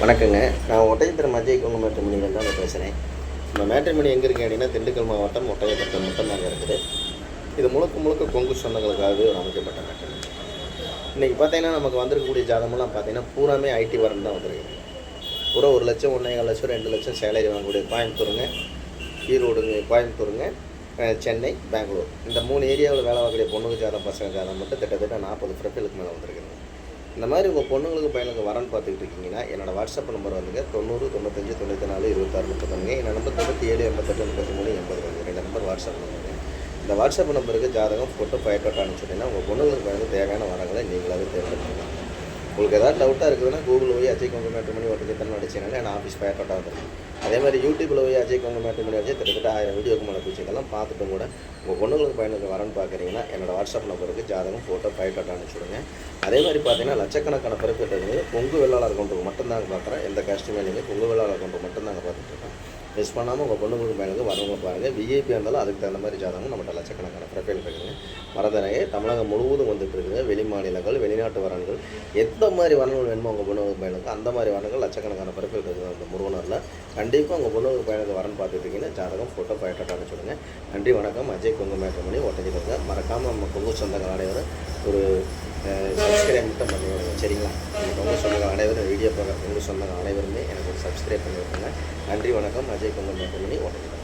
வணக்கங்க. நான் ஒட்டஞ்சத்திரம் அஜய் கொங்கு மேட்ரிமோனியிலேருந்து தான் பேசுகிறேன். நம்ம மேட்ரிமோனி எங்கே இருக்குது அப்படின்னா, திண்டுக்கல் மாவட்டம் ஒட்டஞ்சத்திரம் மட்டும்தாங்க இருக்குது. இது முழுக்க முழுக்க கொங்கு சொந்தங்களுக்காகவே ஒரு அமைக்கப்பட்ட மேட்ரிமோனி. இன்றைக்கி பார்த்தீங்கன்னா, நமக்கு வந்திருக்கக்கூடிய ஜாதகமெல்லாம் பார்த்தீங்கன்னா பூராமே ஐடி வரன் தான் வந்திருக்குது. பூரா 1 லட்சம், 1,4 லட்சம், 2 லட்சம் சேலரி வாங்கக்கூடிய கோயம்புத்தூருங்க, ஈரோடுங்க, கோயம்புத்தூருங்க, சென்னை, பெங்களூர் இந்த 3 ஏரியாவில் வேலை வாங்கக்கூடிய பொண்ணுங்க ஜாதகம், பசங்க ஜாதகம் மட்டும் கிட்டத்தட்ட 40 ப்ரொஃபைலுக்கு மேலே வந்திருக்குது. இந்த மாதிரி உங்கள் பொண்ணுங்களுக்கு பையனுக்கு வரன்னு பார்த்துக்கிட்டு இருக்கீங்கன்னா, என்னோடய வாட்ஸ்அப் நம்பர் வந்துங்க 90 95 94 26 30. என்னோட நம்பர் 97 88 33 80. 2 number WhatsApp நம்பருங்க. இந்த வாட்ஸ்அப் நம்பருக்கு ஜாதகம் ஃபோட்டோ ஃபைட்டோட்டோ அனுப்பிச்சுட்டிங்கன்னா உங்கள் பொண்ணுங்களுக்கு பையனுக்கு தேவையான வரங்களை நீங்களாவே தேர்ந்தெடுத்துக்கலாம். உங்களுக்கு ஏதாவது டவுட்டாக இருக்குதுன்னா கூகுளில் போய் அஜய் கொங்கு மேட்ரிமோனி ஒட்டஞ்சத்திரம் அடிச்சிங்கன்னா என் ஆஃபீஸ் ஃபைட்டோட்டா வந்துடும். அதே மாதிரி யூடியூப்பில் போய் அஜய் கொங்கு மேட்ரிமோனி வச்சு கிட்டத்தட்ட 1000 வீடியோக்கு மேலே பிடிச்சிக்கலாம். பார்த்துட்டு கூட உங்கள் பொண்ணுங்களுக்கு பையனுக்கு வரன்னு பார்க்குறீங்கன்னா என்னோடய வாட்ஸ்அப் நம்பருக்கு ஜாதகம் ஃபோட்டோ ஃபைட்டோட்டா அனுப்பிச்சுடுங்க. அதே மாதிரி பார்த்தீங்கன்னா லட்சக்கணக்கான பிறப்பிட்டது கொங்கு வெள்ளாளர் கொண்டு மட்டும்தாங்க பார்க்குறேன். எந்த கஷ்டமே இல்லைங்க, கொங்கு வெள்ளாளர் கொண்டு மட்டும்தாங்க பார்த்துட்ருக்கேன். மிஸ் பண்ணாமல் உங்கள் பொண்ணுங்களுக்கு பையனுக்கு வரவங்க பாருங்கள். விஐபி இருந்தாலும் அதுக்கு தகுந்த மாதிரி ஜாதகம் நம்மகிட்ட லட்சக்கணக்கான ப்ரொஃபைல் இருக்குதுங்க. மறந்தனையே தமிழகம் முழுவதும் வந்துட்டு இருக்குதுங்க. வெளி மாநிலங்கள், வெளிநாட்டு வரன்கள், எந்த மாதிரி வரன்கள் வேணுமோ உங்கள் பொண்ணுங்களுக்கு பையனுக்கு அந்த மாதிரி வரன்கள் லட்சக்கணக்கான ப்ரொஃபைல் இருக்குது அந்த முருகனரில். கண்டிப்பாக உங்கள் பொண்ணுங்களுக்கு பையனுக்கு வரன்னு பார்த்துட்டிங்கன்னா ஜாதகம் ஃபோட்டோ ஃபைட்டோட்டா அனுப்பிச்சுடுங்க. நன்றி, வணக்கம். அஜய் கொங்கு மேட்ரிமோனி ஒட்டஞ்சத்திரங்க. மறக்காமல் நம்ம கொங்கு சொந்தங்கள் அனைவரும் ஒரு சப்ஸ்கிரைப் மட்டும் பண்ணி விடுங்க, சரிங்களா? நம்ம கொங்கு சொந்தங்கள் அனைவரும் வீடியோ பார்க்குற கொங்கு சொந்தங்கள் அனைவருமே எனக்கு ஒரு சப்ஸ்கிரைப் பண்ணி விடுங்க. நன்றி, வணக்கம். அஜய் கொங்கு மேட்ரிமோனி ஒட்டஞ்சத்திரம்.